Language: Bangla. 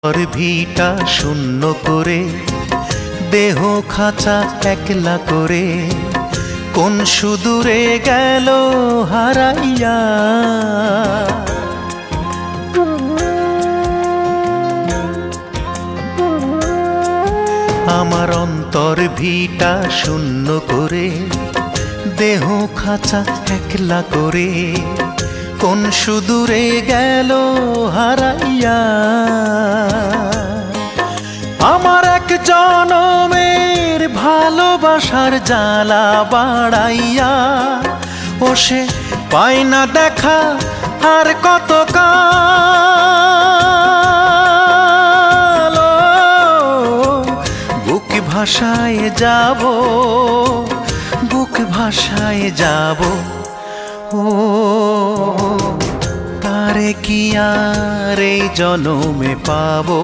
ঘর ভিটা শূন্য করে, দেহ খাঁচা একলা করে, কোন সুদূরে গেল হারাইয়া। আমার অন্তর ভিটা শূন্য করে, দেহ খাঁচা একলা করে, কোন সুদূরে গেল হারাইয়া। আমার এক জনমের ভালোবাসার জ্বালা বাড়াইয়া, ও সে পায় না দেখা আর কত কাল। বুক ভাষায় যাব, বুক ভাষায় যাব, ও তারে কি আর এই জনমে পাবো।